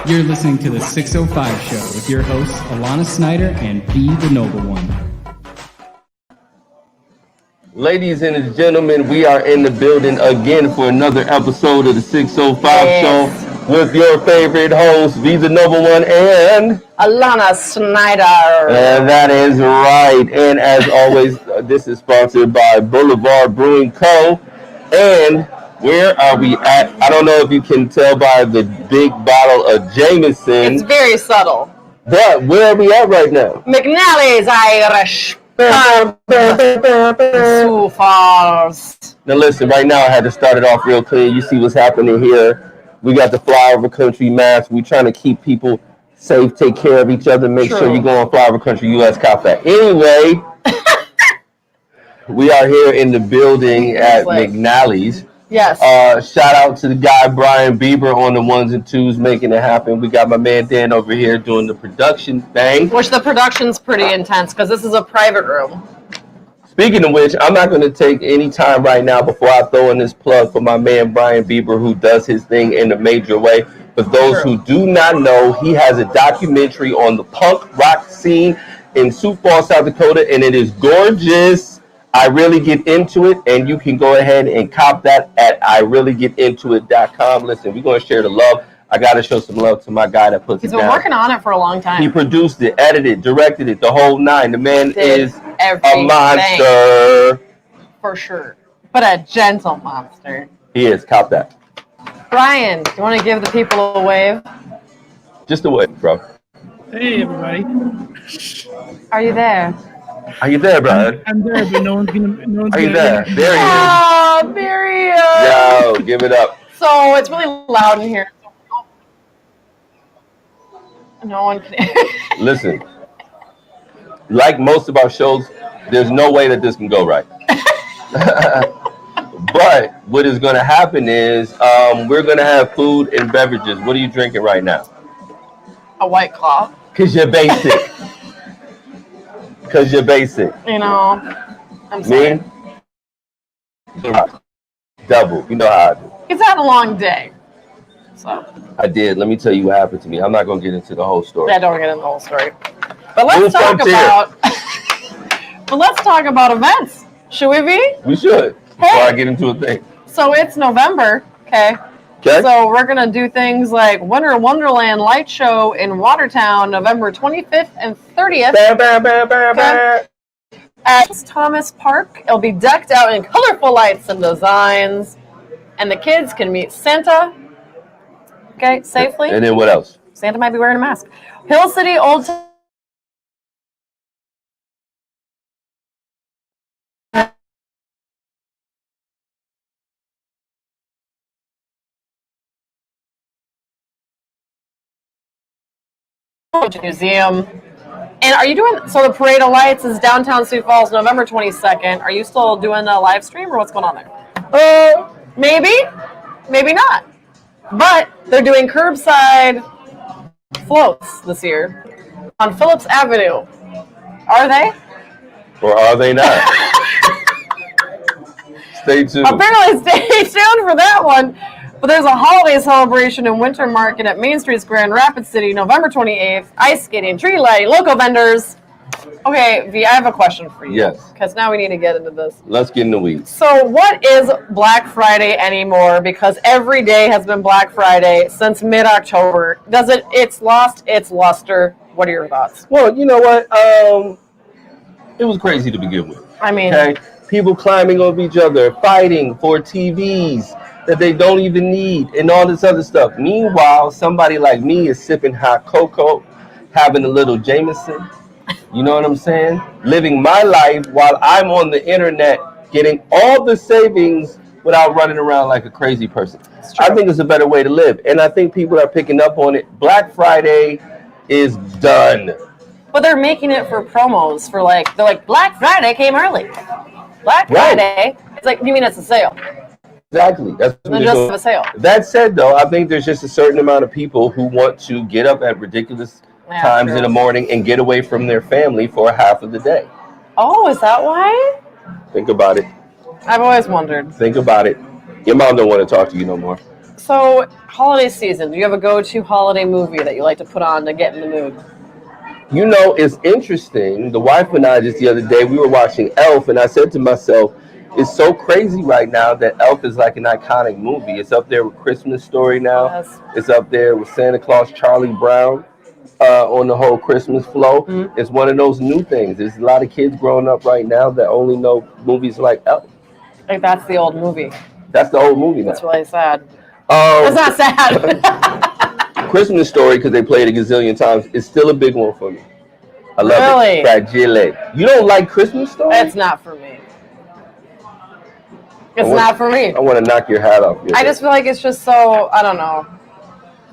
You're listening to the 605 Show with your hosts, Alana Snyder and B the Noble One. Ladies and gentlemen, we are in the building again for another episode of the 605 Show with your favorite host, B the Noble One and Alana Snyder. And that is right. And as always, this is sponsored by Boulevard Brewing Co. And where are we at? I don't know if you can tell by the big bottle of Jameson. It's very subtle. But where are we at right now? McNally's Irish. Sioux Falls. Now listen, right now I had to start it off real clean. You see what's happening here. We got the Flyover Country mask. We trying to keep people safe, take care of each other, make sure you go on Flyover Country US Cafe. Anyway, we are here in the building at McNally's. Yes. Shout out to the guy Brian Bieber on the ones and twos making it happen. We got my man Dan over here doing the production thing. Which the production's pretty intense because this is a private room. Speaking of which, I'm not going to take any time right now before I throw in this plug for my man Brian Bieber, who does his thing in a major way. For those who do not know, he has a documentary on the punk rock scene in Sioux Falls, South Dakota, and it is gorgeous. I Really Get Into It, and you can go ahead and cop that at ireallygetintoit.com. Listen, we're going to share the love. I got to show some love to my guy that puts it down. He's been working on it for a long time. He produced it, edited, directed it, the whole nine. The man is everything. a monster. For sure. But a gentle monster. He is. Cop that. Brian, do you want to give the people a wave? Just a wave, bro. Hey, everybody. Are you there? Are you there, brother? I'm there, but no one's gonna. Are you there? There he is. Oh, there he is. Yo, give it up. So it's really loud in here. No one can. Listen, like most of our shows, there's no way that this can go right. But what is going to happen is we're going to have food and beverages. What are you drinking right now? A White Claw. Because you're basic. Because you're basic. You know, I'm sorry. Me? Double. You know how I do. He's had a long day. So. I did. Let me tell you what happened to me. I'm not going to get into the whole story. Yeah, don't get into the whole story. But let's talk about events. Should we be? We should. Before I get into a thing. So it's November, okay? Okay. So we're going to do things like Winter Wonderland Light Show in Watertown, November 25th and 30th. Okay. At Thomas Park. It'll be decked out in colorful lights and designs. And the kids can meet Santa, okay, safely. And then what else? Santa might be wearing a mask. Hill City Old Museum. And are you doing, so the Parade of Lights is downtown Sioux Falls, November 22nd. Are you still doing a live stream or what's going on there? Maybe, maybe not. But they're doing curbside floats this year on Phillips Avenue. Are they? Or are they not? Stay tuned. Apparently stay tuned for that one. But there's a holiday celebration and winter market at Main Street's Grand Rapids City, November 28th. Ice skating, tree lighting, local vendors. Okay, V, I have a question for you. Yes. Because now we need to get into this. Let's get in the weeds. So what is Black Friday anymore? Because every day has been Black Friday since mid-October. It's lost its luster. What are your thoughts? Well, you know what? It was crazy to begin with. I mean, okay? People climbing over each other, fighting for TVs that they don't even need, and all this other stuff. Meanwhile, somebody like me is sipping hot cocoa, having a little Jameson. You know what I'm saying? Living my life while I'm on the internet, getting all the savings without running around like a crazy person. I think it's a better way to live, and I think people are picking up on it. Black Friday is done. But they're making it for promos for they're like, Black Friday came early. Black Friday. Right. It's like, you mean it's a sale? Exactly. That's what just a sale. That said, though, I think there's just a certain amount of people who want to get up at ridiculous times in the morning and get away from their family for half of the day. Oh, is that why? Think about it. I've always wondered. Think about it. Your mom don't want to talk to you no more. So, holiday season, do you have a go-to holiday movie that you like to put on to get in the mood? You know, it's interesting. The wife and I just the other day, we were watching Elf, and I said to myself, it's so crazy right now that Elf is like an iconic movie. It's up there with Christmas Story now. Yes. It's up there with Santa Claus, Charlie Brown on the whole Christmas flow. Mm-hmm. It's one of those new things. There's a lot of kids growing up right now that only know movies like Elf. Like, that's the old movie. That's the old movie now. That's really sad. That's not sad. Christmas Story, because they played it a gazillion times, is still a big one for me. I love it. Fragile. You don't like Christmas Story? It's not for me. It's not for me. I want to knock your hat off. I just feel like it's just so, I don't know.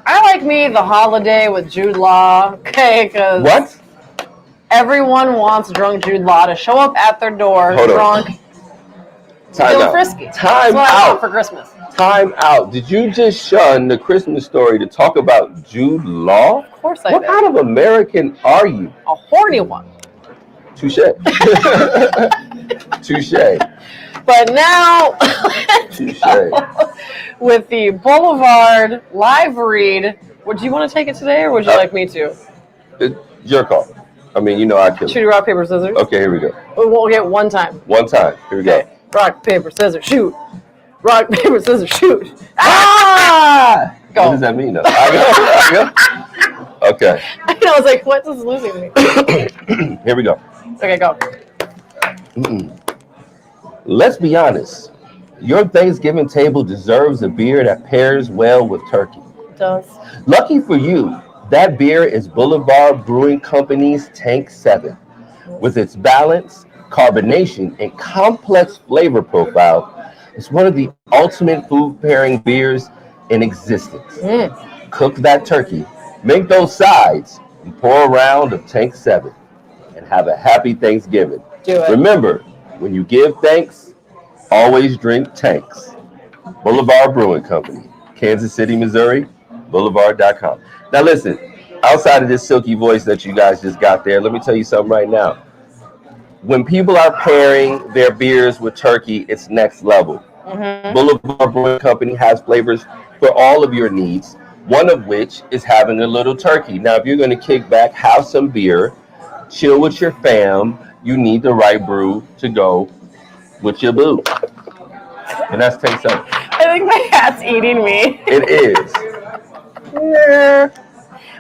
I like The Holiday with Jude Law, okay, because what? Everyone wants drunk Jude Law to show up at their door drunk, feeling frisky. Time That's what I out. want for Christmas. Time out. Did you just shun the Christmas Story to talk about Jude Law? Of course I did. What kind of American are you? A horny one. Touche. Touche. But now, Touche. with the Boulevard live read, would you want to take it today, or would you like me to? It's your call. I mean, you know I kill it. Shoot, rock, paper, scissors. Okay, here we go. We'll get one time. One time. Here we go. Rock, paper, scissors, shoot. Rock, paper, scissors, shoot. Ah! Go. What does that mean, though? I go? Okay. I know, I was like, what is losing me? Here we go. Okay, go. Let's be honest. Your Thanksgiving table deserves a beer that pairs well with turkey. It does. Lucky for you, that beer is Boulevard Brewing Company's Tank 7. With its balance, carbonation, and complex flavor profile, it's one of the ultimate food pairing beers in existence. Cook that turkey, make those sides, and pour a round of Tank 7. And have a happy Thanksgiving. Do it. Remember, when you give thanks, always drink Tanks. Boulevard Brewing Company, Kansas City, Missouri, boulevard.com. Now listen, outside of this silky voice that you guys just got there, let me tell you something right now. When people are pairing their beers with turkey, it's next level. Boulevard Brewing Company has flavors for all of your needs, one of which is having a little turkey. Now, if you're going to kick back, have some beer, chill with your fam, you need the right brew to go with your boo. And that's Tank 7. I think my hat's eating me. It is.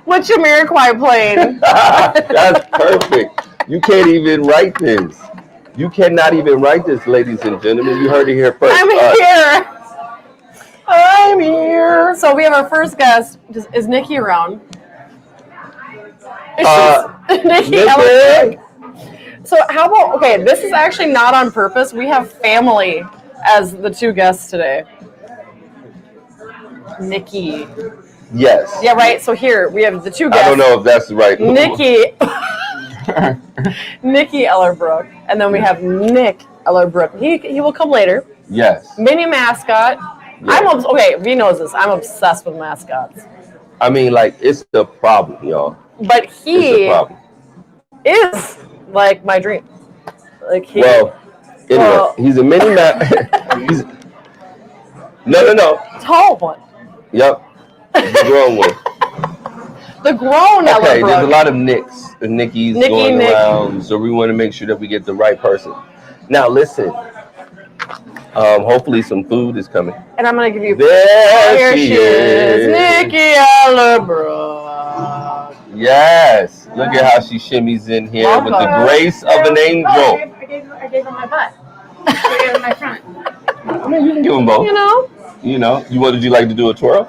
What's your Jamiroquai playing? That's perfect. You can't even write this. You cannot even write this, ladies and gentlemen. You heard it here first. I'm here. I'm here. So we have our first guest. Is Nikki around? Nikki Ellerbroek. So how about, okay, this is actually not on purpose. We have family as the two guests today. Nikki. Yes. Yeah, right. So here we have the two guests. I don't know if that's the right one. Nikki Ellerbroek, and then we have Nick Ellerbroek. He will come later. Yes. Mini Mascot. Yes. Okay, V knows this. I'm obsessed with mascots. I mean, like, it's the problem, y'all. But It's he the problem. is like my dream. Like he. Anyway, he's a mini he's no. Tall one. Yep. The grown one. The grown Okay, Ellerbroek. there's a lot of Nicks and Nickies going around, so we want to make sure that we get the right person. Now, listen. Hopefully some food is coming. And I'm going to give you... There Here she is. Nikki Ellerbroek. Yes. Look at how she shimmies in here with the grace of an angel. I gave him my butt. I gave him my front. I mean, you can give them both. You know? Would you like to do a twirl?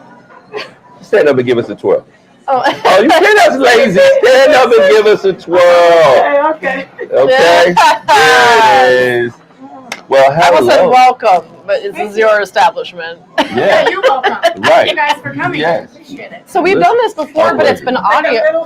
Stand up and give us a twirl. Oh, you can't. That's lazy. Stand up and give us a twirl. Okay. Okay. There it is. Well, I almost said hello. welcome, but this is your establishment. Yeah. You're welcome. Right. Thank you guys for coming. Yes. I appreciate it. So we've done this before, but it's been audio.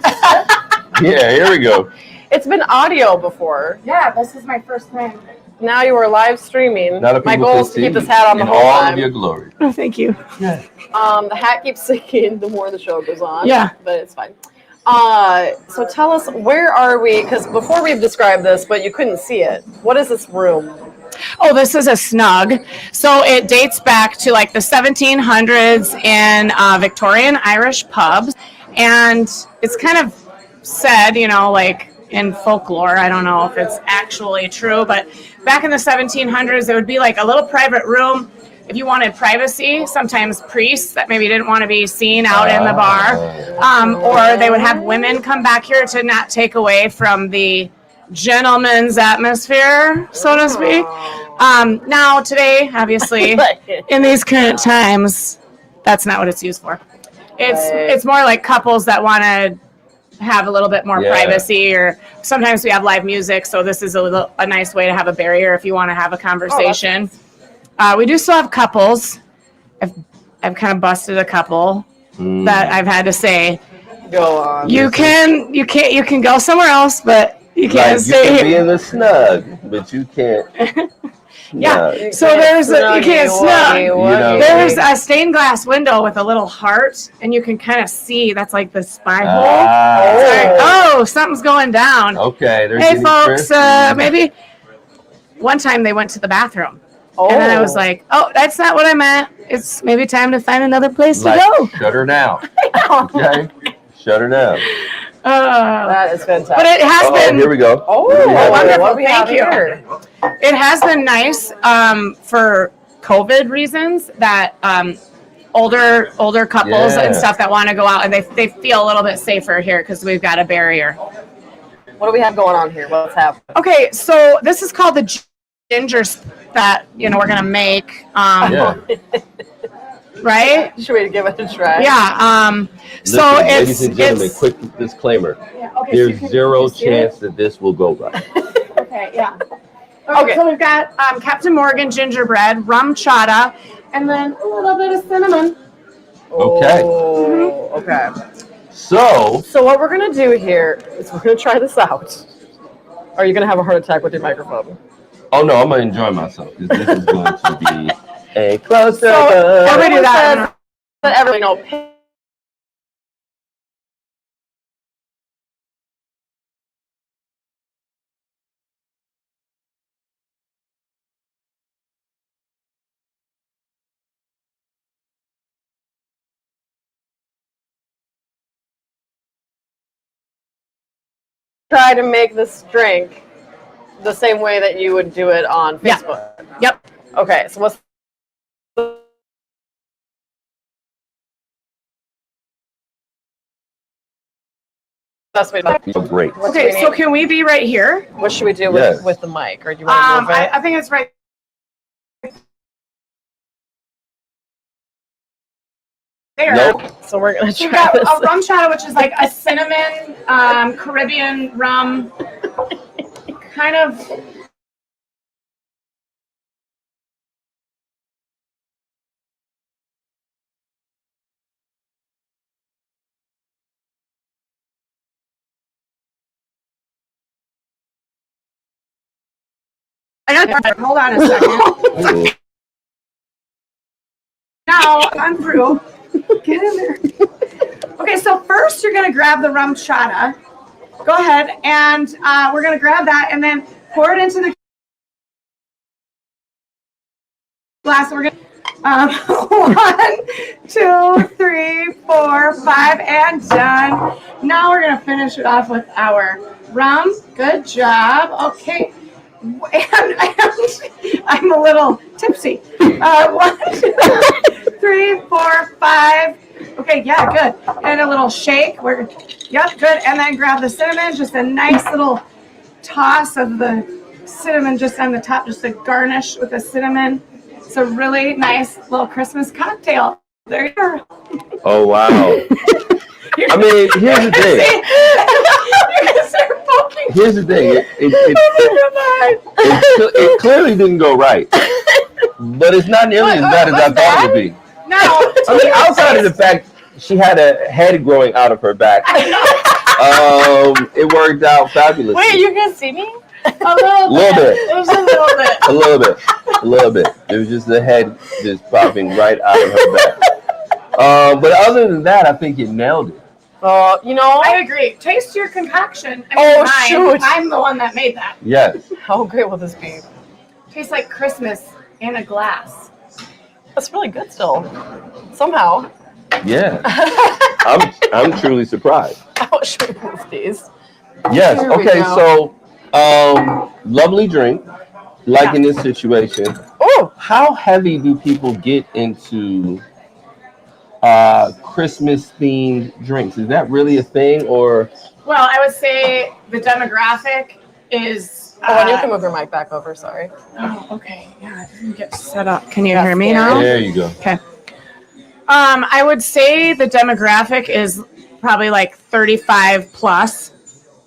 Yeah, here we go. It's been audio before. Yeah, this is my first time. Now you are live streaming. Now that My people goal can is to see keep this you hat on the in whole all time. of your glory. Oh, thank you. The hat keeps sinking the more the show goes on. Yeah. But it's fine. So tell us, where are we? Because before we've described this, but you couldn't see it. What is this room? Oh, this is a snug. So it dates back to like the 1700s in Victorian Irish pubs. And it's kind of said, like in folklore, I don't know if it's actually true, but back in the 1700s, it would be like a little private room. If you wanted privacy, sometimes priests that maybe didn't want to be seen out in the bar, or they would have women come back here to not take away from the gentleman's atmosphere, so to speak. Now, today, obviously, in these current times, that's not what it's used for. It's more like couples that want to have a little bit more privacy, or sometimes we have live music, so this is a nice way to have a barrier if you want to have a conversation. We do still have couples. I've kind of busted a couple that I've had to say, Go on. you can go somewhere else, but you can't stay you can here. be in the snug, but you can't. Yeah, so you can't snug. There's a stained glass window with a little heart, and you can kind of see that's like the spy hole. It's like, something's going down. Okay. Hey, folks, maybe one time they went to the bathroom. And then I was like, that's not what I meant. It's maybe time to find another place to go. Shut her down. Okay? Shut her down. That is fantastic. But it has been. Here we go. Wonderful. Thank you. It has been nice for COVID reasons that older couples and stuff that want to go out and they feel a little bit safer here because we've got a barrier. What do we have going on here? What's happening? Okay, so this is called the ginger that we're gonna make. Right? Should we give it a try? Yeah. So ladies and gentlemen, quick disclaimer. Yeah, okay, There's zero chance that this will go right. Okay, yeah. Okay, so we've got Captain Morgan gingerbread, rum chata, and then a little bit of cinnamon. Okay. Okay. So what we're gonna do here is we're gonna try this out. Are you gonna have a heart attack with your microphone? Oh no, I'm gonna enjoy myself because this is going to be a closer. So everybody do that. But everybody know. Try to make this drink the same way that you would do it on Facebook. Yeah. Yep. Okay, so what's the best way to do it? Great. Okay, so can we be right here? What should we do with the mic? Or do you want to move it? I think it's right there. Nope. So we're going to We've try got this. a rum chata, which is like a cinnamon Caribbean rum, kind of. Hold on a second. Now I'm through. Get in there. Okay, so first you're gonna grab the rum chata. Go ahead, and we're gonna grab that and then pour it into the glass. We're gonna 1, 2, 3, 4, 5, and done. Now we're gonna finish it off with our rum. Good job. Okay. And I'm a little tipsy. 1, 2, 3, 4, 5. Okay, yeah, good. And a little shake. Yep, good. And then grab the cinnamon. Just a nice little toss of the cinnamon just on the top, just to garnish with the cinnamon. It's a really nice little Christmas cocktail. There you go. Oh wow. I mean, here's the thing. Here's the thing. It clearly didn't go right, but it's not nearly as bad as I thought it would be. No. I mean, outside of the fact she had a head growing out of her back, it worked out fabulously. Wait, you can see me? A little bit. It was a little bit. A little bit. It was just the head just popping right out of her back. But other than that, I think you nailed it. I agree. Taste your concoction. Shoot. I'm the one that made that. Yes. How great will this be? Tastes like Christmas in a glass. That's really good still. Somehow. Yeah. I'm truly surprised. How should we move these? Yes. Here we Okay. go. So, lovely drink. Like in this situation. Oh, How heavy do people get into Christmas themed drinks? Is that really a thing, or? Well, I would say the demographic is. and you can move your mic back over. Sorry. Oh, okay. Yeah, I didn't get set up. Can you hear me now? There you go. Okay. I would say the demographic is probably like 35 plus.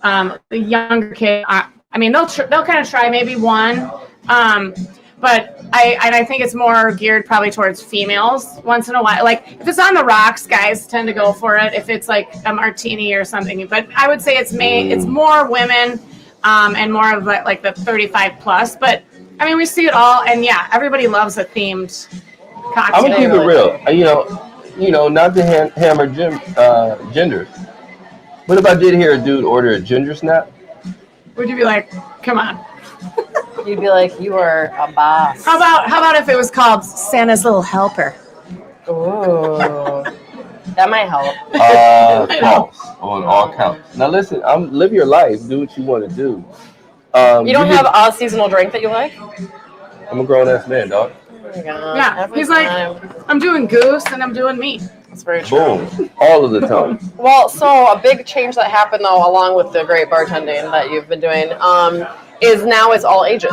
The younger kid, I mean, they'll kind of try maybe one, but I think it's more geared probably towards females once in a while. Like if it's on the rocks, guys tend to go for it. If it's like a martini or something, but I would say it's more women, and more of like the 35 plus. But I mean, we see it all, and yeah, everybody loves a themed cocktail. I'm gonna keep it real. You know, not to hammer gender, but if I did hear a dude order a ginger snap, Would you be like, come on? You'd be like, you are a boss. How about if it was called Santa's Little Helper? Ooh. That might help. false on all counts. Now listen, live your life, do what you want to do. You don't have a seasonal drink that you like? I'm a grown ass man, dog. Oh my God. Yeah, Every he's time. like, I'm doing goose and I'm doing meat. That's very true. Boom, all of the time. Well, so a big change that happened though, along with the great bartending that you've been doing, is now it's all ages.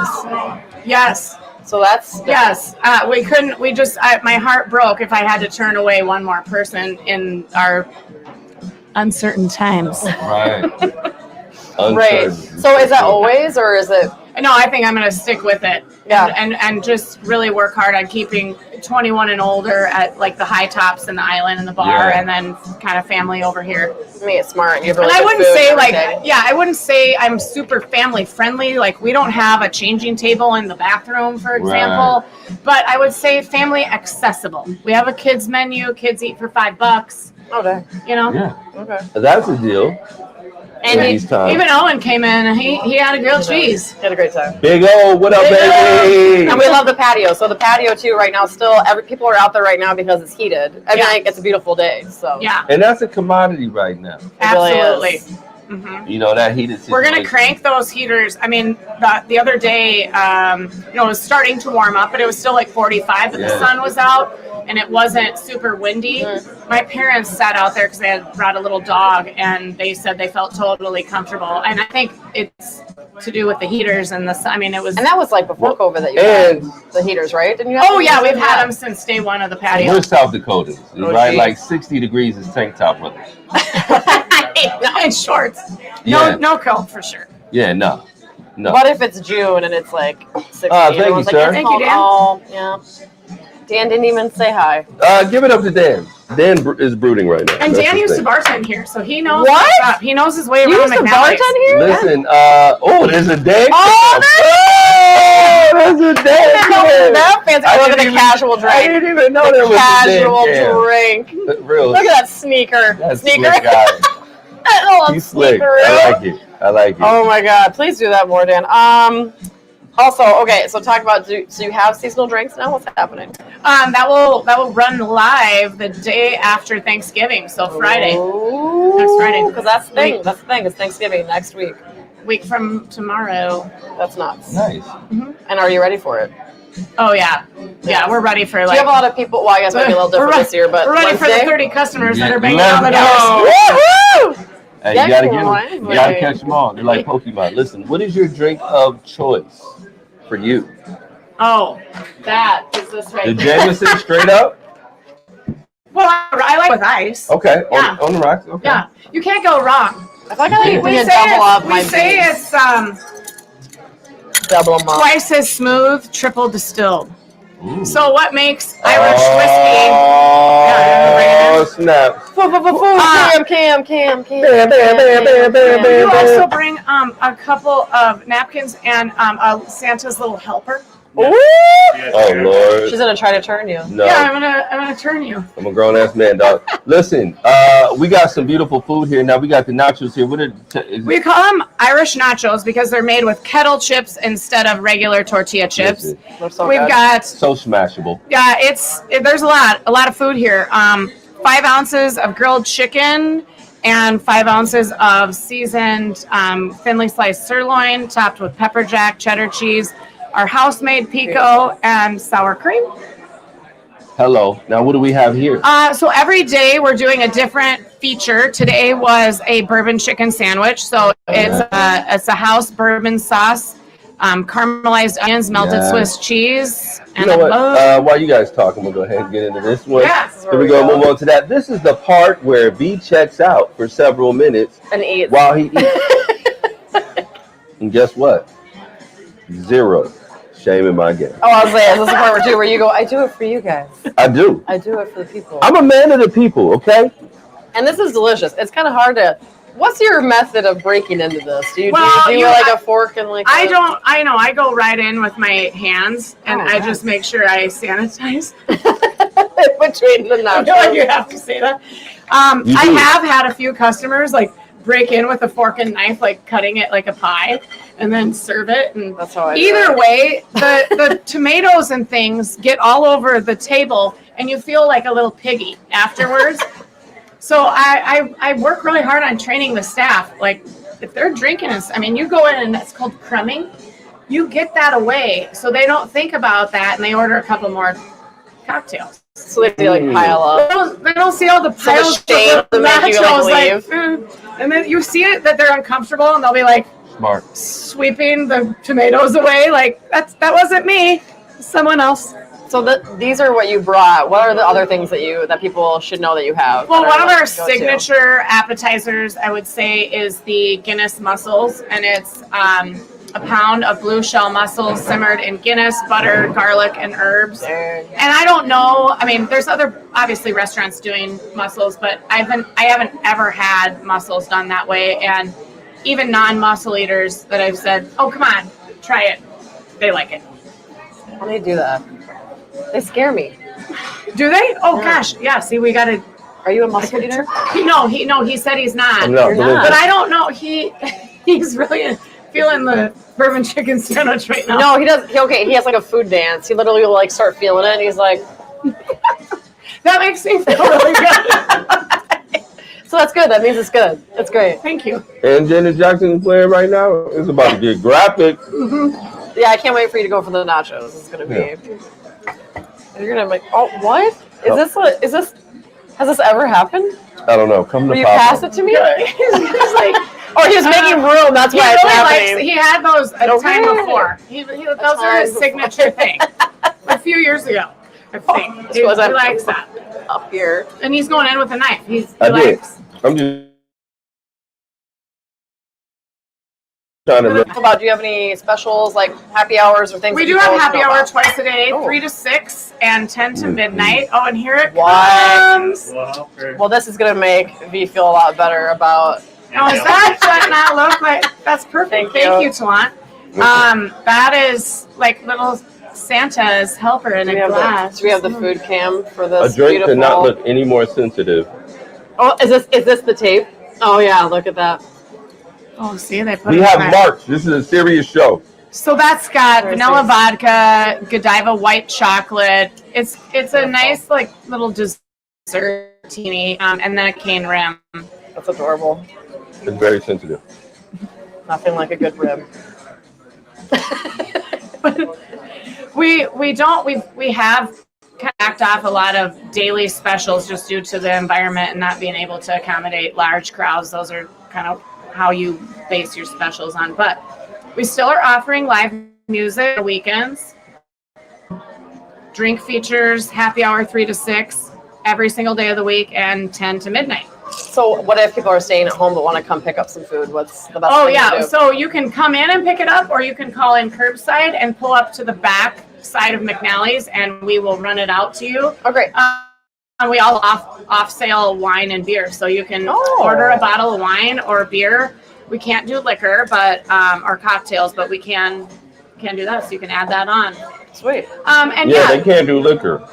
Yes. So that's Yes. My heart broke if I had to turn away one more person in our uncertain times. Right. Right. Uncertain. So is that always, or is it? No, I think I'm going to stick with it. Yeah. And just really work hard on keeping 21 and older at like the high tops and the island and the bar, Yeah. and then kind of family over here. I mean, it's smart. You have really And I good wouldn't food say every like, day. I wouldn't say I'm super family friendly. Like we don't have a changing table in the bathroom, for example, but I would say family accessible. We have a kids menu. Kids eat for $5. Oh, dang. You know. Yeah, Okay. that's a deal. And These times. Even Owen came in and he had a grilled cheese. Had a great time. Big O, what up, baby? And we love the patio. So the patio too, right now, still people are out there right now because it's heated. I mean, like, it's a beautiful day. So Yeah, And that's a commodity right now. really absolutely. is. Mhm. You know, that heated situation. We're gonna crank those heaters. I mean, the other day, it was starting to warm up, but it was still like 45. But the Yeah. sun was out, and it wasn't super windy. My parents sat out there because they had brought a little dog, and they said they felt totally comfortable. And I think it's to do with the heaters and the sun. I mean, it was. And that was like before COVID that you And- had the heaters, right? Didn't you have Oh the yeah, heaters? we've had them since day one of the patio. We're South Dakotans, Oh, right? geez. Like 60 degrees is tank top weather. And shorts. Yeah. No coat for sure. Yeah, no. What if it's June and it's like 60? Thank you, Everyone's like, sir. "You're Thank you, Dan." home." Oh, yeah. Dan didn't even say hi. Give it up to Dan. Dan is brooding right now. And That's Dan the used to thing. bartend here, so he knows What? what's up. He knows his way You around used to McNally's. bartend here? Listen, there's a Dan. Oh, there's a I Dan. didn't know it was that fancy. I I didn't a even- casual I drink. didn't even know there was Casual a Dan. drink. Real. Look at that sneaker. That's Sneaker. slick guy. That little He's slick. sneaker. I like it. I like it. Oh my God! Please do that more, Dan. Also, okay. So talk about. So you have seasonal drinks now. What's happening? That will run live the day after Thanksgiving, so Friday, Next Friday. Because that's the thing. That's the thing. It's Thanksgiving next week. week from tomorrow. That's nuts. Nice. And are you ready for it? Oh yeah, we're ready for Do like. you have a lot of people? Well, I guess it might be a little different this year, but we're ready for the Wednesday? 30 customers that Yeah, are banging let's on the go. doors. Woo-hoo! Hey, Yeah, you gotta come get on. them. You gotta catch them all. They're like Pokemon. Listen, what is your drink of choice for you? Oh, that is this right The there. Jameson straight up? Well, I like with ice. Okay. Yeah. On the rocks. Okay. Yeah, you can't go wrong. I feel like I need We to say double up it's, my we say beans. it's Double them up. twice as smooth, triple distilled. Ooh. So what makes Irish whiskey? Oh, snap. Cam. Bam, bam, bam, bam, bam, You bam, also bam. bring a couple of napkins and Santa's Little Helper. Ooh! Oh Lord. She's gonna try to turn you. No. Yeah, I'm gonna turn you. I'm a grown ass man, dog. Listen, we got some beautiful food here. Now we got the nachos here. We call them Irish nachos because they're made with kettle chips instead of regular tortilla chips. Listen, They're so We've good. got so smashable. yeah, there's a lot of food here. 5 ounces of grilled chicken and 5 ounces of seasoned thinly sliced sirloin topped with pepper jack, cheddar cheese, our house-made pico, and sour cream. Hello. Now what do we have here? So every day we're doing a different feature. Today was a bourbon chicken sandwich. So it's a house bourbon sauce, caramelized onions, melted Swiss cheese, and you know what? While you guys talk, I'm gonna go ahead and get into this one. Yes. Here we go. Move on to that. This is the part where V checks out for several minutes And eats. while he eats. And guess what? 0. Shame in my game. Oh, I was like, is this the part where you go, I do it for you guys. I do. I do it for the people. I'm a man of the people, okay? And this is delicious. It's kind of hard to. What's your method of breaking into this? Do you do you like a fork and like? I know. I go right in with my hands, and I just make sure I sanitize. Between the I nachos. feel like you have to say that. I have had a few customers like break in with a fork and knife, like cutting it like a pie, and then serve it. And That's how I do either it. way, the tomatoes and things get all over the table, and you feel like a little piggy afterwards. So I work really hard on training the staff. Like if they're drinking, you go in and that's called crumbing. You get that away, so they don't think about that, and they order a couple more cocktails. So they like pile up. They don't see all the So the piles shame of that make you, like, nachos, and then you see it that they're uncomfortable, and they'll be like Smart. sweeping the tomatoes away. Like that wasn't me, someone else. So these are what you brought. What are the other things that people should know that you have? Well, that one are, of like, our go-to? signature appetizers, I would say, is the Guinness Mussels, and it's a pound of blue shell mussels simmered in Guinness, butter, garlic, and herbs. And I don't know. There's other obviously restaurants doing mussels, but I haven't ever had mussels done that way. And even non-mussel eaters that I've said, "Oh, come on, try it," they like it. How do they do that? They scare me. Do they? Oh gosh, yeah. See, we got to. Are you a mussel eater? He said he's not. I'm not. You're not. But I don't know. He's really feeling the bourbon chicken sandwich right now. No, he does. He has like a food dance. He literally will like start feeling it, and he's like, That makes me feel really good. so that's good. That means it's good. It's great. Thank you. And Janet Jackson is playing right now. It's about to get graphic. Yeah, I can't wait for you to go for the nachos. It's gonna be. You're gonna make. Oh, what? Is this? Has this ever happened? I don't know. Come to Will you Papa. pass it to me? He's like, Oh, he was making room. That's he why it's really happening. likes. He had those a Okay. time before. Those are his signature thing. A few years ago, I think. He was that- likes that, Up here. and he's going in with a knife. He I did. likes. I'm just trying to. How about, do you have any specials like happy hours or things? We that do people have happy know hour about? twice a day, Oh. 3 to 6 and 10 to midnight. Oh, and here it What? comes. Well, this is gonna make V feel a lot better about. Oh, is that does not look like? That's perfect. Thank you, Talant. That is like little Santa's helper in Do a we have glass. do we have the food cam for A this? drink beautiful... could not look any more sensitive. Oh, is this the tape? Oh yeah, look at that. Oh, see, they put We it have in there. March. This is a serious show. So that's got Where's vanilla this? vodka, Godiva white chocolate. It's a nice like little dessertini, and then a cane rim. That's adorable. It's very sensitive. Nothing like a good rib. We have kind of backed off a lot of daily specials just due to the environment and not being able to accommodate large crowds. Those are kind of how you base your specials on. But we still are offering live music on weekends, drink features, happy hour 3 to 6 every single day of the week, and 10 to midnight. So, what if people are staying at home but want to come pick up some food? What's the best Oh thing to yeah, do? so you can come in and pick it up, or you can call in curbside and pull up to the back side of McNally's, and we will run it out to you. Oh, great. And we all off sale wine and beer, so you can order a bottle of wine or beer. We can't do liquor, but or cocktails, but we can can do that, so you can add that on. Sweet. And Yeah, they can't do liquor.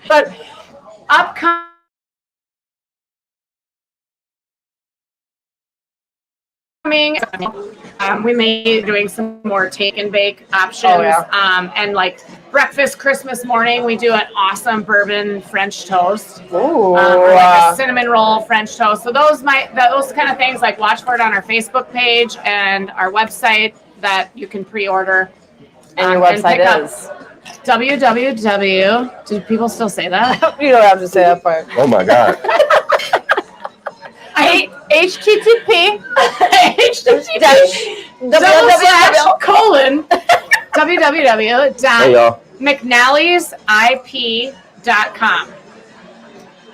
but upcoming. We may be doing some more take and bake options. Oh, yeah. And like breakfast Christmas morning, we do an awesome bourbon French toast. Ooh. Or like a cinnamon roll French toast. So those kind of things, like watch for it on our Facebook page and our website that you can pre-order. And your website is? www. Do people still say that? You don't have to say that part. Oh my God. HTTP www.mcnallysip.com.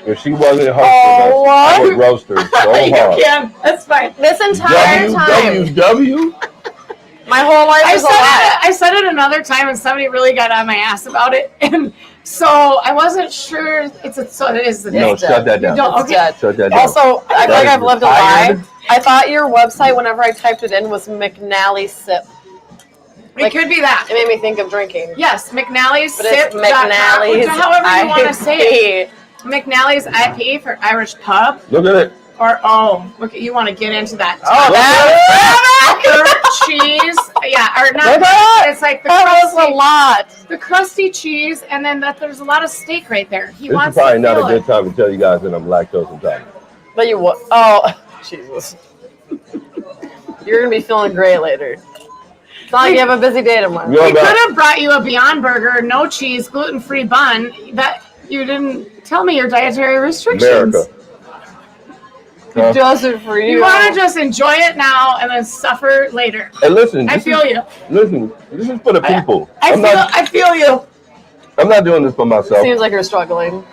If she wasn't hosting Oh, us, I would roast her so You hard. can. That's fine. This entire time, www. my whole life is a lie. I said it another time, and somebody really got on my ass about it, and so I wasn't sure. It is. No, shut that down. It's dead. Shut that down. Also, I feel like I've lived a lie. Retired. I thought your website, whenever I typed it in, was McNally Sip. It could be that. It made me think of drinking. Yes, McNally's But it's Sip. McNally's However you want to say it. IP. McNally's IP for Irish pub. Look at it. Or look, you want to get into that? Oh, cheese. Yeah, or not. Look at It's like the that was a crusty, lot. the crusty cheese, and then there's a lot of steak right there. He This wants is probably to not a feel good it. time to tell you guys that I'm lactose intolerant. But you what? Oh, Jesus. You're going to be feeling great later. It's not like you have a busy day tomorrow. You know We about- could have brought you a Beyond Burger, no cheese, gluten-free bun. That you didn't tell me your dietary restrictions. America. It does it for you. You want to just enjoy it now and then suffer later. Hey, listen. I this feel is- you. Listen, this is for the people. I I'm feel you. not doing this for myself. Seems like you're struggling.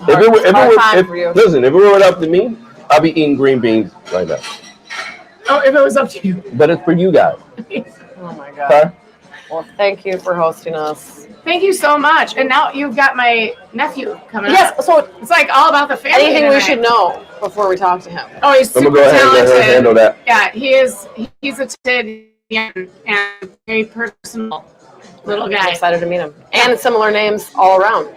If it were time for you. listen, if it were up to me, I'd be eating green beans right now. Oh, if it was up to you. But it's for you guys. Oh, my God. Okay? Well, thank you for hosting us. Thank you so much. And now you've got my nephew coming up. Yes, so It's like all about the family. anything we tonight. should know before we talk to him? Oh, he's I'm super gonna go ahead and let her talented. handle that. Yeah, he's a talented and very personal little I'm guy. excited to meet him. And similar names all around.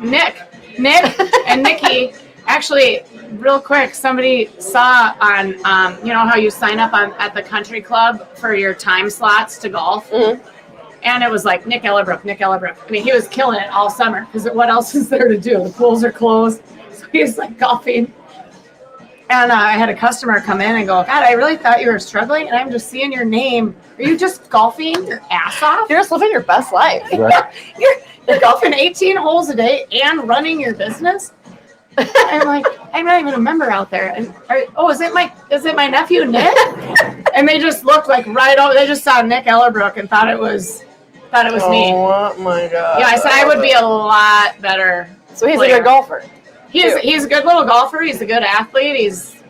Nick and Nikki. Actually, real quick, somebody saw on, you know how you sign up at the country club for your time slots to golf? Mhm. And it was like Nick Ellerbroek. I mean, he was killing it all summer because what else is there to do? The pools are closed. So he's like golfing. And I had a customer come in and go, God, I really thought you were struggling, and I'm just seeing your name. Are you just golfing your ass off? You're just living your best life. Right? You're golfing 18 holes a day and running your business? I'm like, I'm not even a member out there. And is it my nephew Nick? And they just looked like right over. They just saw Nick Ellerbroek and thought it was me. Oh my God. Yeah, I said I would be a lot better. So he's player. a good golfer. He's a good little golfer. He's a good athlete. He's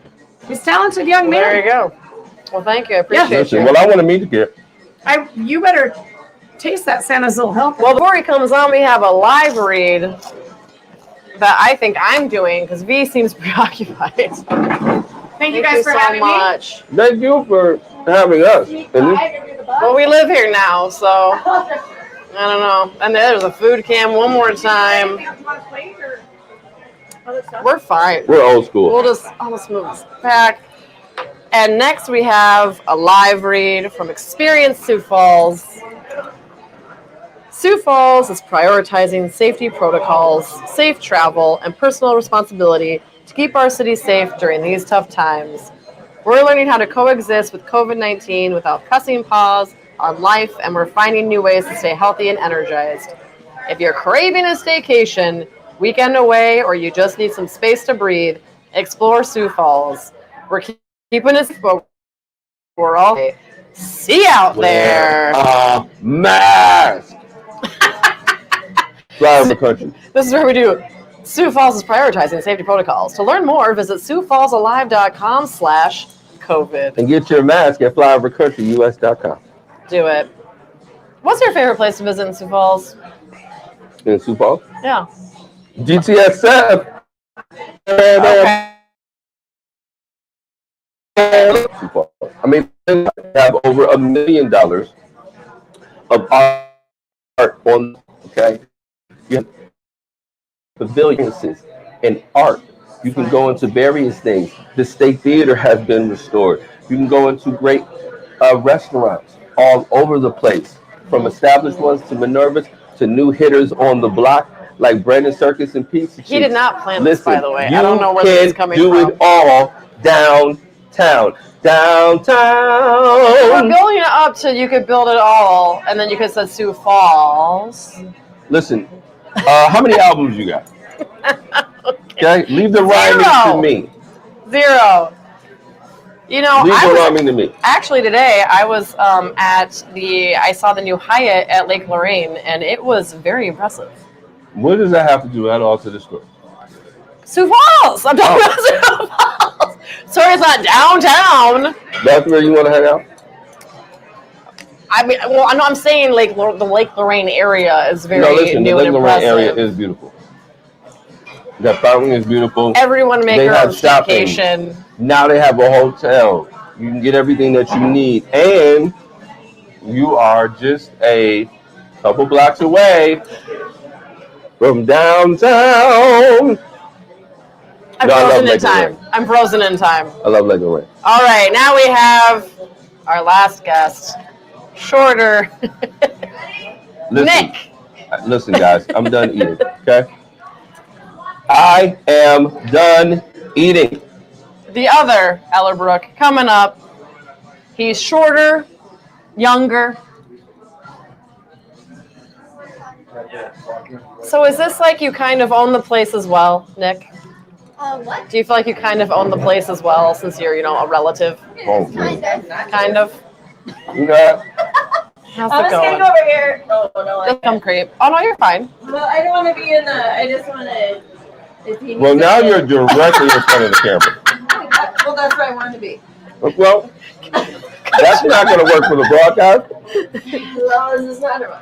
talented young man. There you go. Well, thank you. I appreciate Listen, you. well, I want to meet the kid. You better taste that Santa's little help. Well, before he comes on, we have a live read that I think I'm doing because V seems preoccupied. Thank you guys for having much. Thank you for having us. And this- Well, we live here now, so I don't know. And there's a food cam one more time. We're fine. we're old school. I'll just move this back. And next we have a live read from Experience Sioux Falls. Sioux Falls is prioritizing safety protocols, safe travel, and personal responsibility to keep our city safe during these tough times. We're learning how to coexist with COVID-19 without pressing pause on life, and we're finding new ways to stay healthy and energized. If you're craving a staycation, weekend away, or you just need some space to breathe, explore Sioux Falls. We're keeping it, but we're all see out there. Mask. Fly over the country. This is where we do. Sioux Falls is prioritizing safety protocols. To learn more, visit SiouxFallsAlive.com/COVID. And get your mask at flyovercountryus.com. Do it. What's your favorite place to visit in Sioux Falls? In Sioux Falls? Yeah. GTSF. Okay. I mean, they have over $1 million of art on. Okay, you have pavilions and art. You can go into various things. The State Theater has been restored. You can go into great restaurants all over the place, from established ones to Minerva's to new hitters on the block like Brandon Circus and Pizza. He did not plan this, Listen, by the way. I don't know where this is coming you from. can do it all downtown. We're building it up so you could build it all, and then you could say Sioux Falls. Listen, how many albums you got? Okay, leave the rhyming to me. 0. You know, Leave the rhyming to me. Actually, today I was I saw the new Hyatt at Lake Lorraine, and it was very impressive. What does that have to do at all to the story? Sioux Falls! I'm talking about Sioux Falls! Sorry, it's not downtown. That's where you want to hang out? I mean, well, I'm saying the Lake Lorraine area is very the new Lake and Lorraine impressive. area is beautiful. That fountain is beautiful. Everyone make They their have own shopping. vacation. Now they have a hotel. You can get everything that you need. And you are just a couple blocks away from downtown. I'm frozen in time. I'm frozen in time. I love Lake Lorraine. All right, now we have our last guest. Shorter. Nick. Listen, guys, I'm done eating, okay? I am done eating. The other Ellerbroek coming up. He's shorter, younger. So is this like you kind of own the place as well, Nick? What? Do you feel like you kind of own the place as well since you're, a relative? Oh, man. Kind of. You know, How's I'm it just gonna going? go over here. Oh no, Just come creep. Oh no, you're fine. Well, I don't want to be in the. I just want to. well, now you're directly in front of the camera. Well, that's where I want to be. Well, that's not going to work for the broadcast. Well, this is not a.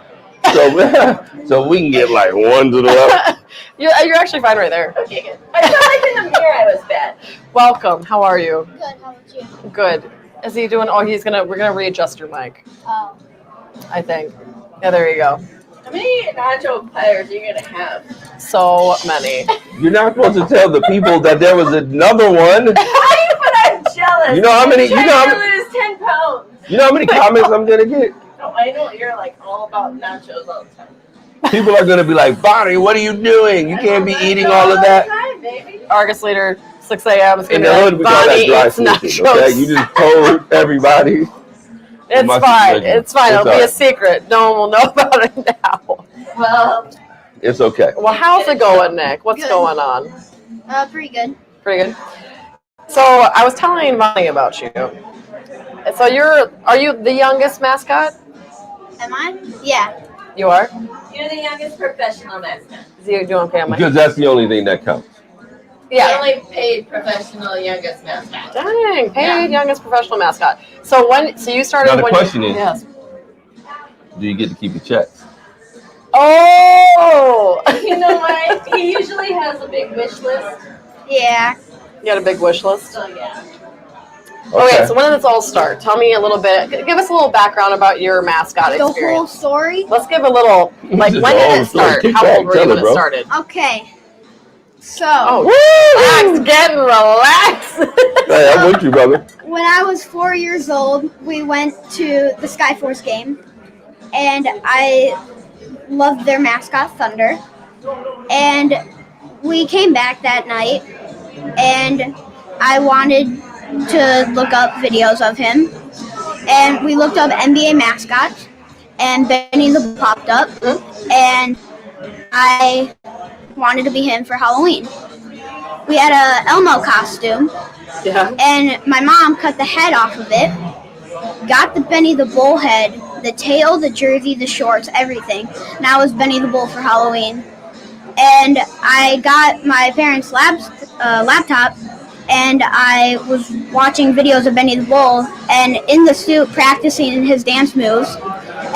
So we can get like one to the left. You're actually fine right there. Okay, good. I felt like in the mirror I was bad. Welcome. How are you? Good. How about you? Good. Is he doing? Oh, we're gonna readjust your mic. Oh. I think. Yeah, there you go. How many nacho players are you gonna have? So many. You're not supposed to tell the people that there was another one. But I'm jealous. You know how many? I'm trying to lose 10 pounds. You know how many comments I'm gonna get? No, I know you're like all about nachos all the time. People are gonna be like, Bonnie, what are you doing? You can't be eating all of that. Time, baby. Argus leader, 6 a.m. is In gonna the be hood, like, we call that Bonnie dry eats snitching. nachos. Okay, you just told everybody. It's my fine. situation. It's fine. It's It'll be all a right. secret. No one will know about it now. Well, It's okay. Well, how's it going, Nick? What's Good. going on? pretty good. Pretty good. So I was telling Bonnie about you. So are you the youngest mascot? Am I? Yeah. You are? You're the youngest professional mascot. Is you doing okay on my Because that's the only thing that counts. Yeah. Only paid professional youngest mascot. Dang, paid Yeah. youngest professional mascot. So you started Now the when question is- yes. Do you get to keep the checks? Oh, You know what? He usually has a big wish list. Yeah. you got a big wish list. So yeah. Okay, so when did this all start? Tell me a little bit. Give us a little background about your mascot The whole experience. story? Let's give a little, like, This when is did all it the story. start? Keep How back. old were Tell you when it, it bro. started? Okay. So, Oh, relax, getting relaxed. Hey, I'm with you, brother. when I was 4 years old, we went to the Skyforce game, and I loved their mascot, Thunder. And we came back that night, and I wanted to look up videos of him. And we looked up NBA mascots, and Benny the Bull popped up, and I wanted to be him for Halloween. We had a Elmo costume, Yeah. and my mom cut the head off of it, got the Benny the Bull head, the tail, the jersey, the shorts, everything. Now it's Benny the Bull for Halloween. And I got my parents' laptop, and I was watching videos of Benny the Bull, and in the suit practicing his dance moves.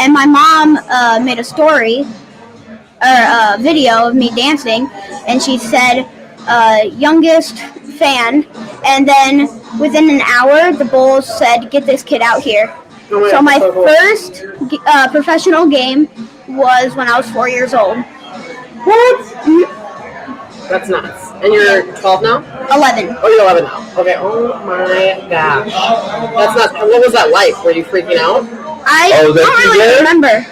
And my mom made a story, or a video of me dancing, and she said, youngest fan. And then within an hour, the Bulls said, "Get this kid out here." Oh, So my cool. first professional game was when I was 4 years old. What? Mhm. That's nuts. And you're 12 now? 11. Oh, you're 11 now. Okay. Oh my gosh. That's nuts. What was that like? Were you freaking out? I Oh, that's don't you really there? remember.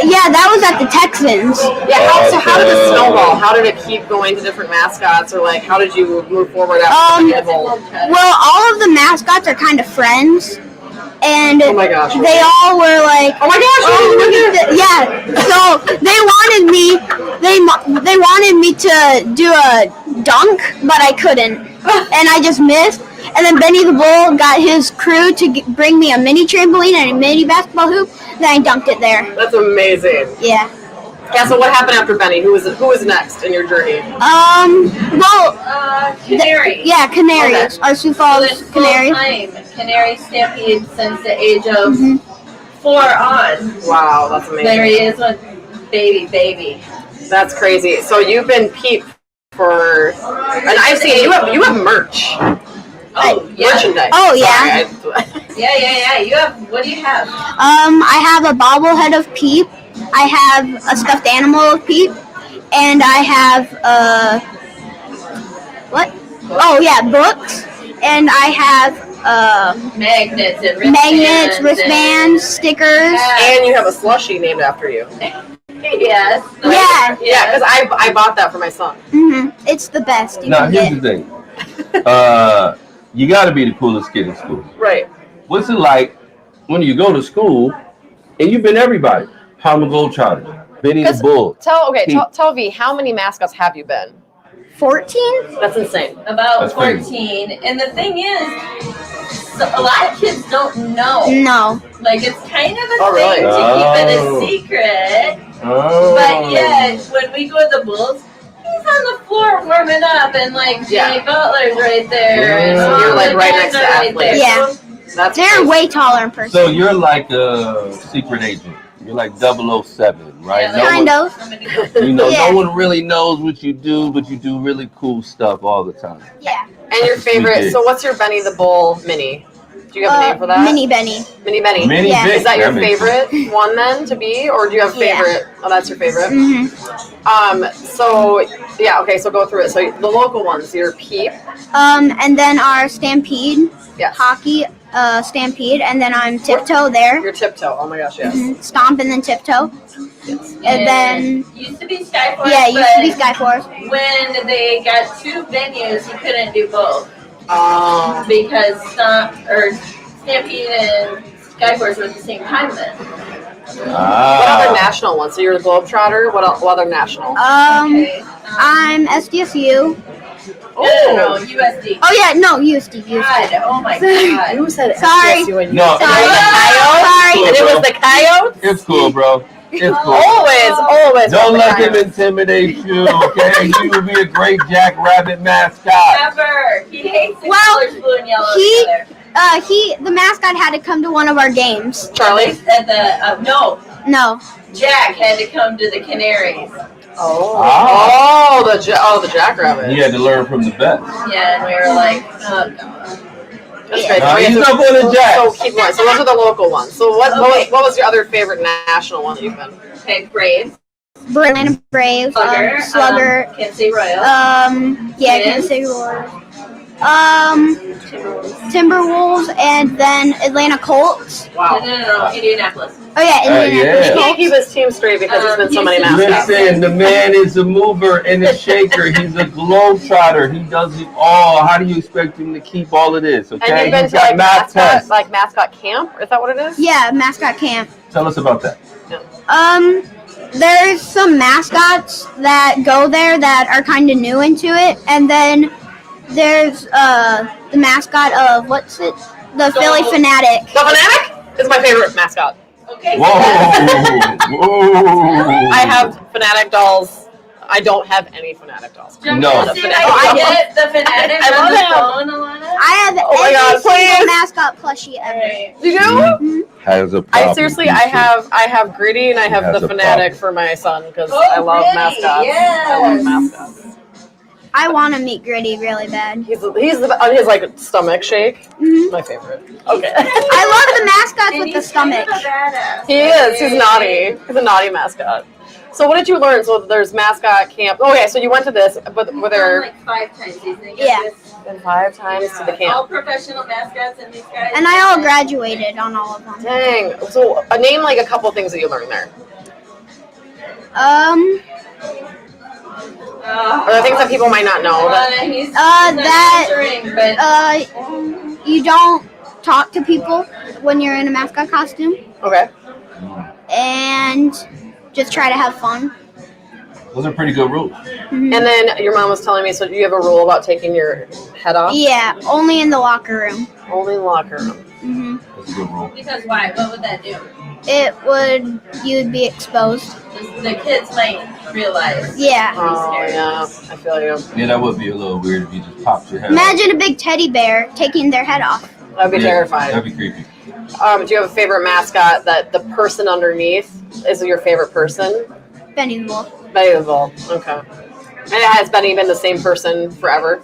Yeah, that was at the Texans. Yeah. So how did it Okay. snowball? How did it keep going to different mascots, or like how did you move forward after the bowl? Well, all of the mascots are kind of friends. And Oh my gosh. they all were like, Oh my gosh. "Oh, look at this." Yeah. So they wanted me to do a dunk, but I couldn't, and I just missed. And then Benny the Bull got his crew to bring me a mini trampoline and a mini basketball hoop. Then I dunked it there. That's amazing. Yeah. Yeah. So what happened after Benny? Who was next in your journey? Well, Canary. yeah, Canaries. Our Sioux Falls Canaries. Canary Stampede since the age of Mm-hmm. 4 on. Wow, that's amazing. There he is with baby. That's crazy. So you've been Pete for, and I've seen you have merch. Oh, yeah. Merchandise. Oh, yeah. Sorry, Yeah. You have, what do you have? I have a bobblehead of Peep. I have a stuffed animal of Peep, and I have what? Oh yeah, books, and I have Magnets and wristbands. wristbands, stickers. and you have a slushie named after you. Yes. Yeah. Yeah, because I bought that for my son. It's the best you Now, can here's get. the thing. You got to be the coolest kid in school. Right. What's it like when you go to school and you've been everybody? Harlem Globetrotters, Benny the Bull. Tell V, how many mascots have you been? 14? That's insane. About That's 14. crazy. And the thing is, so a lot of kids don't know. No. Like, it's kind of a Oh, really? thing to keep it a secret. Oh. But yeah, when we go to the Bulls, he's on the floor warming up, and like Jimmy Yeah. Butler's right there. And So all you're, like, the right guys next to are right athletes. there. Yeah. That's They're crazy. way taller in person. So you're like a secret agent. You're like 007, right? Yeah, No kind one, of. Somebody- You know, Yeah. no one really knows what you do, but you do really cool stuff all the time. Yeah. And your favorite, did. so what's your Benny the Bull mini? Do you have a name for that? Mini Benny. Mini Benny. Mini Yeah. Vic, Is that your makes sense. favorite one then to be, or do you have a Yeah. favorite? Oh, that's your favorite. Mhm. So yeah, okay. So go through it. So the local ones, your Peep. And then our Stampede, Yes. hockey Stampede, and then I'm Tiptoe there. Your Tiptoe. Oh my gosh, yes. Stomp and then Tiptoe. And then, used to be Skyforce. yeah, it used to be but Skyforce. when they got 2 venues, he couldn't do both because Stampede and Skyforce were at the same time then. What other Ah. national ones? So you're the Globetrotter. What other national? Okay. I'm SDSU. No, USD. Oh yeah, no, USD. God, oh my God. Who said Sorry. SDSU and No, you? Sorry. And Sorry. it was the Coyotes? It's cool, bro. It's cool. Always. Don't was the let them Coyotes. intimidate you, okay? You will be a great Jackrabbit mascot. Never. He hates the Well, colors blue and yellow he- together. The mascot had to come to one of our games. Charlie? At the, no, No. Jack had to come to the Canaries. Ah. The Jackrabbit. He had to learn from the best. Yeah, and we were like, oh God. That's Yeah. great. He's so, up on the Jack. so keep going. So those are the local ones. So what was your other favorite national one that you've been? Okay, Braves, Atlanta Braves. Slugger, Slugger. Kansas City Royals, Yeah, Twins. Kansas City Royals. Timberwolves, and then Atlanta Colts. Wow. No, Indianapolis. Oh yeah, yeah. Indianapolis He can't Colts. keep his team straight because there's been so many Houston. mascots. Listen, the man is a mover and a shaker. He's a globetrotter. He does it all. How do you expect him to keep all of this? Okay, And you've been he's to got math tests. mascot camp? Is that what it is? Yeah, mascot camp. Tell us about that. There's some mascots that go there that are kind of new into it, and then there's the mascot of the Philly Fanatic. The Fanatic is my favorite mascot. Okay. Whoa, whoa. I have Fanatic dolls. I don't have any Fanatic dolls. No. See if I can get the Fanatic I on love the phone, Alana. I have Oh my God, every single please. mascot plushie ever. Alright. You do? Has a I problem. seriously, I have Gritty and I have Has the a Fanatic problem. for my son because Oh, I love Gritty, mascots. yes. I love mascots. I want to meet Gritty really bad. He's on his like stomach shake. Mhm. My favorite. Okay. I love the mascots And with the he's kind of stomach. a badass. He is. He's naughty. He's a naughty mascot. So what did you learn? So there's mascot camp. Oh, okay, so you went to this, but were He's gone there like 5 times. He's Yeah. been 5 times to the All camp? professional mascots and these guys. And I all graduated on all of them. Dang. So name like a couple things that you learned there. Or the things that people might not know. He's that- not answering, but You don't talk to people when you're in a mascot costume, Okay. and just try to have fun. Those are pretty good rules. And then your mom was telling me, so you have a rule about taking your head off? Yeah, only in the locker room. Only in the locker room. hmm That's a good rule. because why? What would that do? You'd be exposed. The kids might realize. Yeah. Oh, yeah. I feel you. Yeah, that would be a little weird if you just popped your head off. Imagine a big teddy bear taking their head off. That'd be Yeah, terrifying. That'd be creepy. Do you have a favorite mascot that the person underneath is your favorite person? Benny the Bull. Benny the Bull. Okay. And has Benny been the same person forever?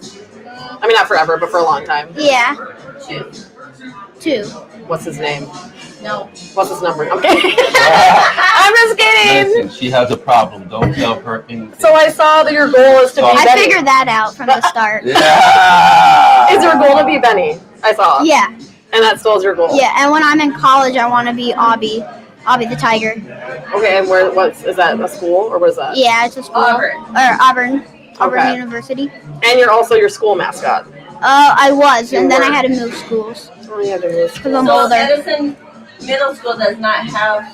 I mean, not forever, but for a long time. Yeah, 2. What's his name? No. What's his number? I'm kidding. I'm just kidding. Listen, she has a problem. Don't tell her anything. So I saw that your goal is to be I I Benny. figured that out from the start. Yeah. Is your goal to be Benny? I saw. Yeah, And that still is your goal. yeah. And when I'm in college, I want to be Obby the tiger. Okay, and is that a school or what is that? Yeah, it's a school. Auburn. Auburn Okay. University. And you're also your school mascot. I was, You and then I were. had to move schools Oh, you had to move. because I'm So older. Edison Middle School does not have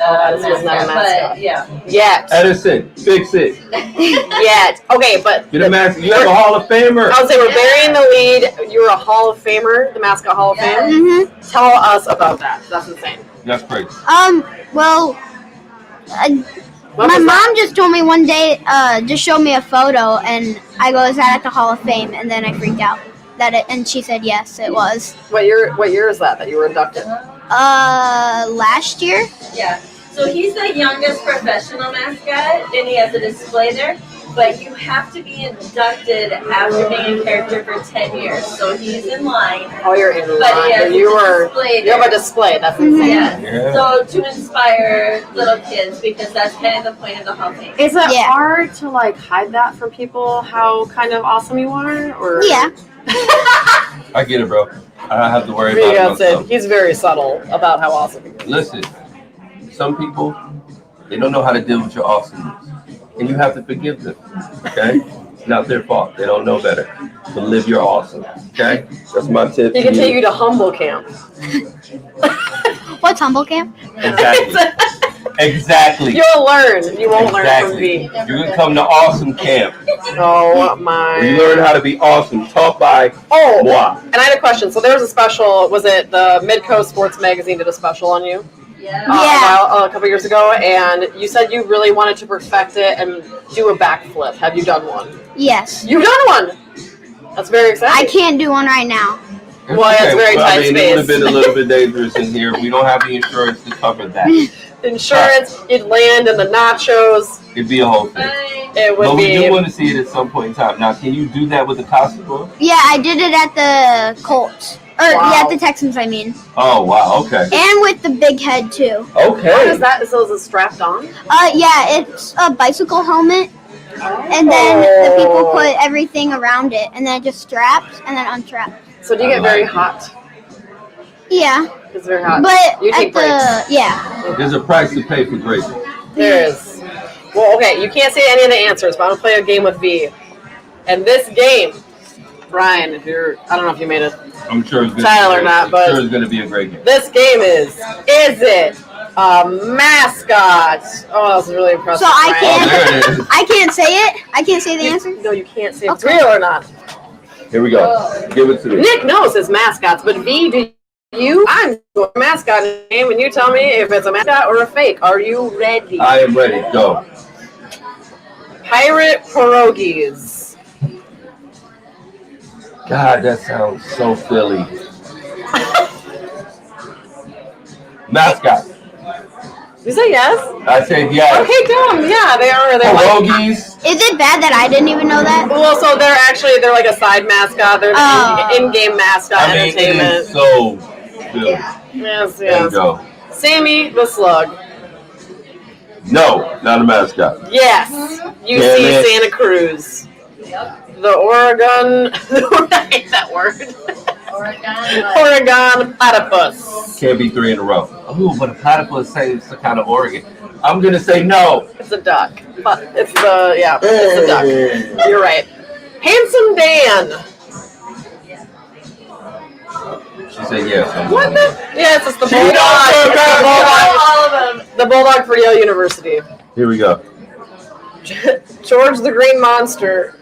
Edison is not a mascot. but yeah. Yet. Edison, fix it. Yet. Okay, but Get a mascot. You have a Hall of Famer. I would say we're burying the lead. You're a Hall of Famer, the Mascot Hall of Yeah. Fame. Mhm. Tell us about that. That's insane. That's crazy. Well, What my was that? mom just told me one day, just showed me a photo, and I go, "Is that at the Hall of Fame?" And then I freaked out and she said yes, it was. What year is that you were inducted? Last year. Yeah. So he's the youngest professional mascot, and he has a display there. But you have to be inducted after being a character for 10 years. So he's in line. Oh, you're in But he has line. a You display have a there. display. That's insane. Yeah. Yeah. So to inspire little kids, because that's kind of the point of the Hall of Fame. Is it Yeah. hard to like hide that from people? How kind of awesome you are, or Yeah. I get it, bro. I don't have to worry He about gets it. myself. He's very subtle about how awesome he is. Listen, some people, they don't know how to deal with your awesomeness. And you have to forgive them, okay? It's not their fault. They don't know better. But live your awesome, okay? That's my tip. He to can take you to Humble Camp. What's Humble Camp? Exactly. Exactly. You'll learn. You won't learn from Exactly. me. You can come to Awesome Camp, Oh my. where you learn how to be awesome, taught by Oh, moi. and I had a question. So there was a special. Was it the Midcoast Sports Magazine did a special on you? Yeah. Yeah. A couple years ago, and you said you really wanted to perfect it and do a backflip. Have you done one? Yes. You've done one. That's very exciting. I can't do one right now. Well, it's very Well, tight I mean, it would have space. been a little bit dangerous in here. We don't have the insurance to cover that. Insurance. You'd land in the Nachos. It'd be a whole thing. Bye. It would But we be. do want to see it at some point in time. Now, can you do that with the costume on? Yeah, I did it at the Colts. Wow. Yeah, at the Texans, I mean. Oh, wow. Okay. And with the big head, too. How Okay. is that? So is it strapped on? Yeah, it's a bicycle helmet. And then the people put everything around it. And then it just straps and then unstraps. So do you get very hot? Yeah. It's very hot. But you take at the, breaks. yeah. There's a price to pay for greatness. There is. Well, okay, you can't say any of the answers, but I'm gonna play a game with V. And this game, Brian, I don't know if you made it. I'm sure it's going Style to or be not, but- I'm sure it's going to be a great game. This game is it a mascot? Oh, that was really impressive. So I Brian. Oh, there it is. I can't say it. I can't say the answer. No, you can't say if it's Okay. real or not. Here we go. Give it to me. Nick knows his mascots, but V, do you? I'm doing a mascot name, and you tell me if it's a mascot or a fake. Are you ready? I am ready. Go. Pirate pierogies. God, that sounds so Philly. Mascot. You say yes? I said yes. Okay, go. Yeah, they are. They're like Pierogies. Is it bad that I didn't even know that? Well, so they're like a side mascot. They're Oh. in-game mascot I mean, it entertainment. is so good. Yes, There you yes. go. Sammy the Slug. No, not a mascot. Yes. UC Damn it. Santa Cruz. The Oregon. I hate that word. Oregon platypus. Can't be 3 in a row. Oh, but a platypus says the kind of Oregon. I'm gonna say no. It's a duck. But it's a duck. You're right. Handsome Dan. She said yes. What the? Yes, it's the She bulldog. knows her All of them. The bulldog for Yale University. Here we go. George the Green Monster.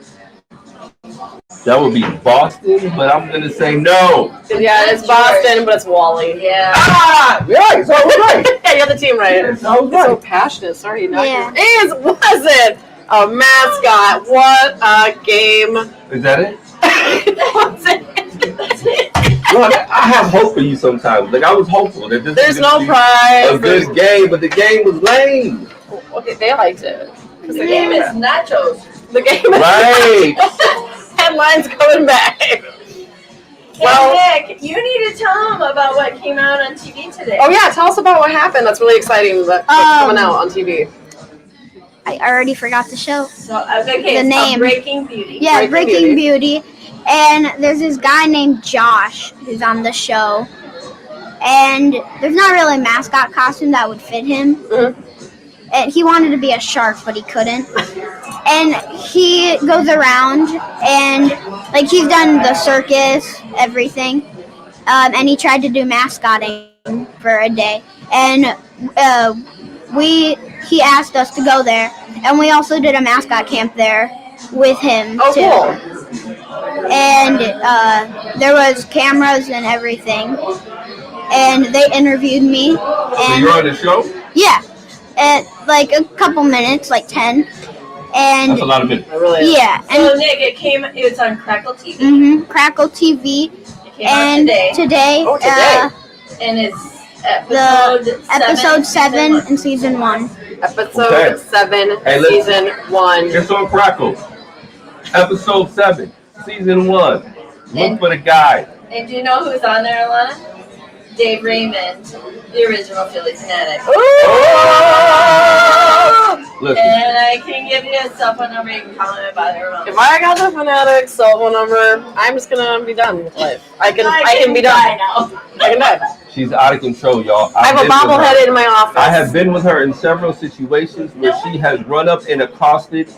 That would be Boston, but I'm gonna say no. Yeah, it's Boston, but it's Wally. Yeah. Ah, right. So I was right. Yeah, you have the team right. Yes, I was You're so right. passionate. Sorry, you knocked Yeah. it. Was a mascot? What a game! Is that it? Was it? Look, I have hope for you sometimes. Like I was hopeful that this There's was no gonna be prize. a good game, but the game was lame. Okay, they liked it. The game is Nachos. The game. Right. Headlines coming back. Well, Nick, you need to tell them about what came out on TV today. Oh yeah, tell us about what happened. That's really exciting. That's coming out on TV. I already forgot the show. So, okay, The it's called name. Breaking Beauty. Yeah, Breaking Breaking Beauty. And there's this guy named Josh who's on the show. And there's not really a mascot costume that would fit him. Mhm. And he wanted to be a shark, but he couldn't. And he goes around and, like, he's done the circus, everything. And he tried to do mascotting for a day. And he asked us to go there. And we also did a mascot camp there with him, Oh, too. cool. And there was cameras and everything. And they interviewed me. So And you're on the show? yeah, like a couple minutes, like 10. And That's a lot of minutes. I really. yeah, So, and Nick, it was on Crackle TV. Crackle TV. It came out And today. Oh, today. And it's the episode 7 season in season 1. Episode Okay. 7, Hey, listen. season 1. It's on Crackle. Episode 7, season 1. Look And- for the guide. And do you know who's on there, Alana? Dave Raymond, the original Philly fanatic. Listen, And I can give you a cell phone number. You can call him about it. If I got the Fanatic cell phone number, I'm just gonna be done with life. I can be done. now. I can die. she's out of control, y'all. I have a I've been with her. bobblehead in my office. I have been with her in several situations where she has run up and accosted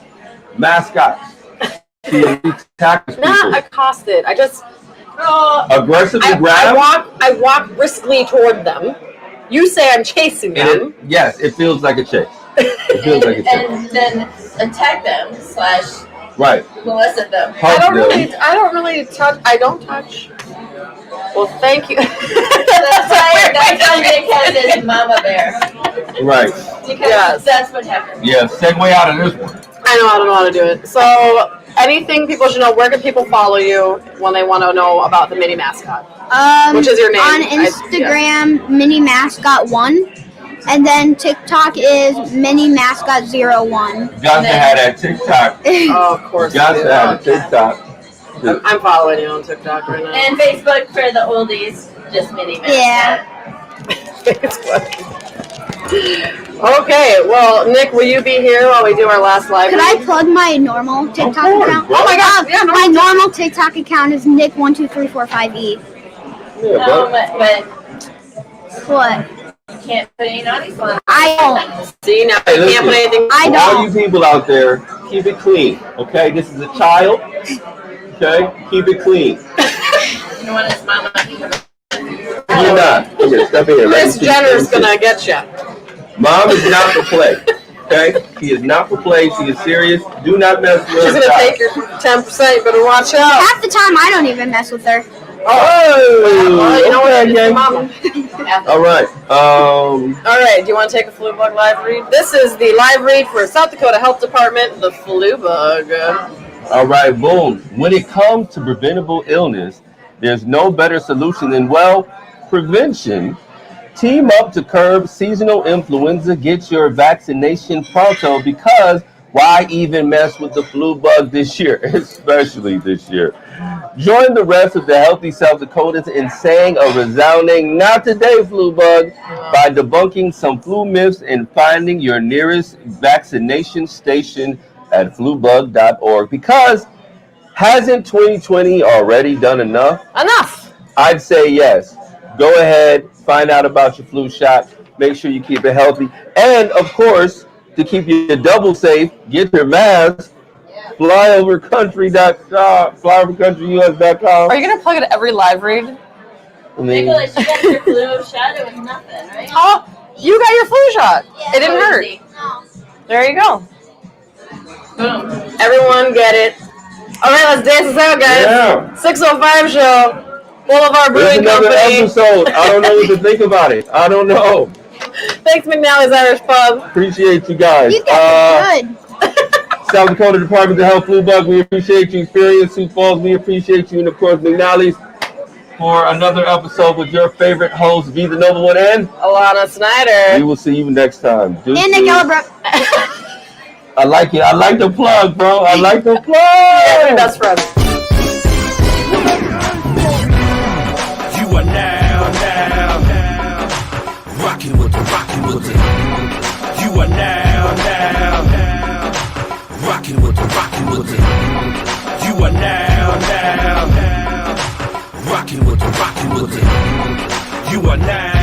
mascots. She attacks not people. accosted. I just Aggressively I grab. walk briskly toward them. You say I'm chasing And them. yes, it feels like a chase. It feels like a chase. And then attack them / Right. molest them. I Hug don't them. really touch. I don't touch. Well, thank you. That's why Nick has his mama bear. Right. Because Yes. that's what happened. Yeah, segue out of this one. I don't know how to do it. So, anything people should know, where can people follow you when they want to know about the mini mascot? Which is your name? On Instagram, Mini Mascot 1. And then TikTok is Mini Mascot 01. Got to have that TikTok. Oh, of course. Got you to do. have a TikTok. I'm following you on TikTok right now. And Facebook for the oldies, just mini mascot. Yeah. Okay, well, Nick, will you be here while we do our last live? Could I plug my normal TikTok course, account? bro. Oh my God, yeah, My normal TikTok account is Nick12345E. Yeah, bro. But What? you can't put any naughty on. I don't. See, now Hey, you can't put listen. anything. I For all you don't. people out there, keep it clean. Okay, this is a child. Okay, keep it clean. You know what his mama. You're not. Come here, step in here. Let me Chris see. Jenner's Let me gonna get you. see. Mom is not for play. Okay, she is not for play. She is serious. Do not mess with She's her. gonna take your 10%. You better watch out. Half the time I don't even mess with her. Oh, Well, you know what? okay, It's your gang. mama. All right. All right. Do you want to take a flu bug live read? This is the live read for South Dakota Health Department. The flu bug. All right. Boom. When it comes to preventable illness, there's no better solution than prevention. Team up to curb seasonal influenza. Get your vaccination pronto because Why even mess with the flu bug this year, especially this year? Join the rest of the healthy South Dakotans in saying a resounding "not today, flu bug" by debunking some flu myths and finding your nearest vaccination station at flubug.org. Because hasn't 2020 already done enough? Enough. I'd say yes. Go ahead, find out about your flu shot. Make sure you keep it healthy. And, of course, to keep you double safe, get your mask. flyovercountryus.com. Are you gonna plug it every live read? I mean, Nicholas, you got your flu shot. It was nothing, right? Oh, you got your flu shot. Yeah, It didn't hurt. easy. There you go. Boom. Everyone get it. All right, let's dance this out, guys. Yeah. 605 show. Boulevard there's Brewing another Company. episode. I don't know what to think about it. I don't know. Thanks, McNally's Irish Pub. Appreciate you guys. You guys are good. South Dakota Department of Health, Flu Bug, we appreciate you. Experience, Sioux Falls, we appreciate you. And of course, McNally's for another episode with your favorite host, V the Noble One, and Alana we Snyder. will see you next time. And Nikki Ellerbroek. I like it. I like the plug, bro. I like the plug. Yeah, best friends. You are now rocking with the. You are now rocking with the. You are now rocking with the. You are now